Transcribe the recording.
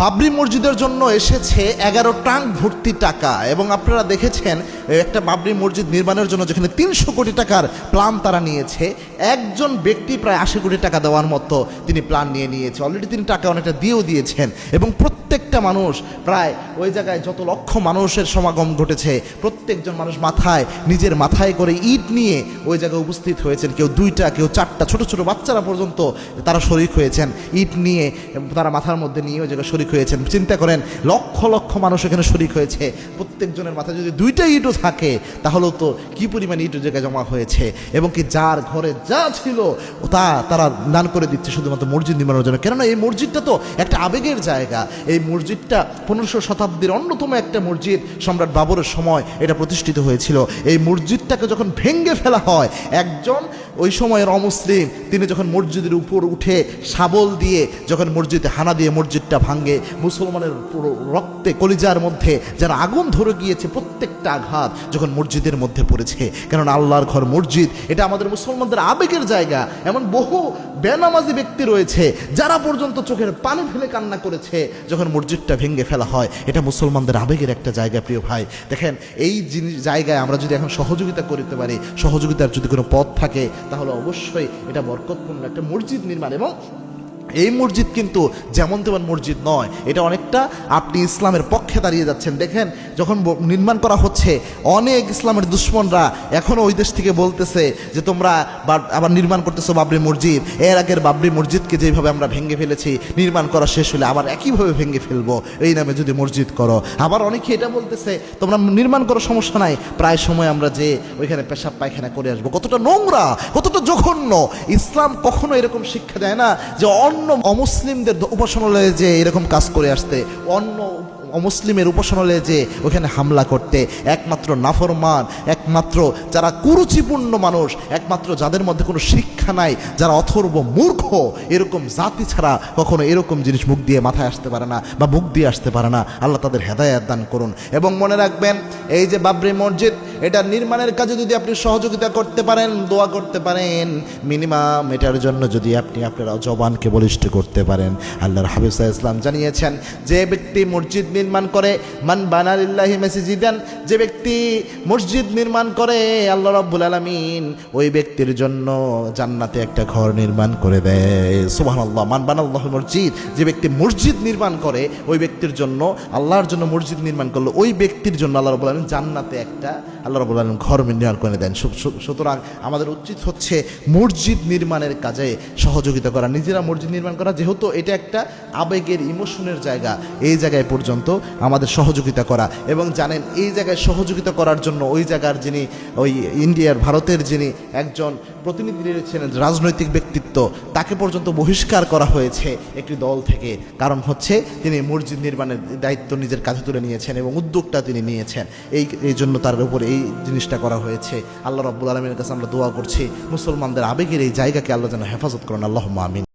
বাবরি মসজিদের জন্য এসেছে 11 ট্রাঙ্ক ভর্তি টাকা এবং আপনারা দেখেছেন একটা বাবরি মসজিদ নির্মাণের জন্য যেখানে 300 কোটি টাকার প্ল্যান তারা নিয়েছে, একজন ব্যক্তি প্রায় 80 কোটি টাকা দেওয়ার মতো তিনি প্ল্যান নিয়েছে। অলরেডি তিনি টাকা অনেকটা দিয়েও দিয়েছেন এবং প্রত্যেকটা মানুষ প্রায় ওই জায়গায় যত লক্ষ মানুষের সমাগম ঘটেছে, প্রত্যেকজন মানুষ নিজের মাথায় করে ইট নিয়ে ওই জায়গায় উপস্থিত হয়েছেন। কেউ 2টা, কেউ 4টা, ছোট ছোট বাচ্চারা পর্যন্ত তারা শরিক হয়েছেন। ইট নিয়ে তারা মাথার মধ্যে নিয়ে ওই জায়গায় শরিক হয়েছেন। চিন্তা করেন, লক্ষ লক্ষ মানুষ এখানে শরিক হয়েছে। প্রত্যেকজনের মাথায় যদি 2টা ইটও থাকে তাহলেও তো কি পরিমাণ ইট জায়গায় জমা হয়েছে এবং কি যার ঘরে যা ছিল তারা দান করে দিচ্ছে শুধুমাত্র মসজিদ নির্মাণের জন্য। কেননা এই মসজিদটা তো একটা আবেগের জায়গা। এই মসজিদটা 1500 শতাব্দীর অন্যতম একটা মসজিদ, সম্রাট বাবরের সময় এটা প্রতিষ্ঠিত হয়েছিল। এই মসজিদটাকে যখন ভেঙে ফেলা হয়, একজন ওই সময়ের অমুসলিম তিনি যখন মসজিদের উপর উঠে শাবল দিয়ে যখন মসজিদে হানা দিয়ে মসজিদটা ভাঙে, মুসলমানের পুরো রক্তে কলিজার মধ্যে যারা আগুন ধরে গিয়েছে, প্রত্যেকটা আঘাত যখন মসজিদের মধ্যে পড়েছে। কেননা আল্লাহর ঘর মসজিদ, এটা আমাদের মুসলমানদের আবেগের জায়গা। এমন বহু বেনামাজি ব্যক্তি রয়েছে যারা পর্যন্ত চোখের পানি ফেলে কান্না করেছে যখন মসজিদটা ভেঙে ফেলা হয়। এটা মুসলমানদের আবেগের একটা জায়গা। প্রিয় ভাই, দেখেন এই জায়গায় আমরা যদি এখন সহযোগিতা করতে পারি, সহযোগিতার যদি কোনো পথ থাকে, তাহলে অবশ্যই এটা বরকতপূর্ণ একটা মসজিদ নির্মাণ। এবং এই মসজিদ কিন্তু যেমন তেমন মসজিদ নয়, এটা অনেকটা আপনি ইসলামের পক্ষে দাঁড়িয়ে যাচ্ছেন। দেখেন যখন নির্মাণ করা হচ্ছে, অনেক ইসলামের দুশ্মনরা এখনও ওই দেশ থেকে বলতেছে যে তোমরা আবার নির্মাণ করতেছো বাবরি মসজিদ, এর আগের বাবরি মসজিদকে যেভাবে আমরা ভেঙে ফেলেছি, নির্মাণ করা শেষ হলে আবার একইভাবে ভেঙে ফেলবো এই নামে যদি মসজিদ করো। আবার অনেকে এটা বলতেছে তোমরা নির্মাণ করো, সমস্যা নাই, প্রায় সময় আমরা যে ওইখানে পেশাব পায়খানা করে আসবো। কতটা নোংরা, কতটা জঘন্য! ইসলাম কখনো এরকম শিক্ষা দেয় না যে অন্য অমুসলিমদের উপাসনালয়ে যে এরকম কাজ করে আসতে, অন্য অমুসলিমের উপাসনালয়ে যে ওখানে হামলা করতে। একমাত্র নাফরমান, একমাত্র যারা কুরুচিপূর্ণ মানুষ, একমাত্র যাদের মধ্যে কোনো শিক্ষা নাই, যারা অথর্ব মূর্খ, এরকম জাতি ছাড়া কখনো এরকম জিনিস মুখ দিয়ে মাথায় আসতে পারে না বা মুখ দিয়ে আসতে পারে না। আল্লাহ তাদের হেদায়েত দান করুন। এবং মনে রাখবেন, এই যে বাবরি মসজিদ, এটা নির্মাণের কাজে যদি আপনি সহযোগিতা করতে পারেন, দোয়া করতে পারেন, মিনিমাম এটার জন্য যদি আপনারা জবানকে বলিষ্ঠ করতে পারেন, আল্লাহর হাবিব সাল্লাল্লাহু আলাইহি ওয়াসাল্লাম জানিয়েছেন যে ব্যক্তি মসজিদ নির্মাণ করে, মান বানা লিল্লাহি মাসজিদান, যে ব্যক্তি মসজিদ নির্মাণ করে, আল্লাহ রাব্বুল আলামিন ওই ব্যক্তির জন্য জান্নাতে একটা ঘর নির্মাণ করে দেয়। সুবহানাল্লাহ। মান বানাল্লাহু মসজিদ, যে ব্যক্তি মসজিদ নির্মাণ করে, ওই ব্যক্তির জন্য, আল্লাহর জন্য মসজিদ নির্মাণ করলো, ওই ব্যক্তির জন্য আল্লাহ রাব্বুল আলামিন জান্নাতে একটা আল্লাহ রাব্বুল আলামিন ঘর নির্মাণ করে দেন। সুতরাং আমাদের উচিত হচ্ছে মসজিদ নির্মাণের কাজে সহযোগিতা করা, নিজেরা মসজিদ নির্মাণ করা। যেহেতু এটা একটা আবেগের, ইমোশনের জায়গা, এই জায়গায় পর্যন্ত আমাদের সহযোগিতা করা। এবং জানেন, এই জায়গায় সহযোগিতা করার জন্য ওই জায়গার যিনি, ওই ইন্ডিয়ার, ভারতের যিনি একজন প্রতিনিধি ছিলেন, রাজনৈতিক ব্যক্তিত্ব, তাকে পর্যন্ত বহিষ্কার করা হয়েছে একটি দল থেকে। কারণ হচ্ছে তিনি মসজিদ নির্মাণের দায়িত্ব নিজের কাঁধে তুলে নিয়েছেন এবং উদ্যোগটা তিনি নিয়েছেন। এই জন্য তার উপরে এই জিনিসটা করা হয়েছে। আল্লাহ রাব্বুল আলামিনের কাছে আমরা দোয়া করছি মুসলমানদের আবেগের এই জায়গাকে আল্লাহ যেন হেফাজত করেন। আল্লাহুম্মা আমিন।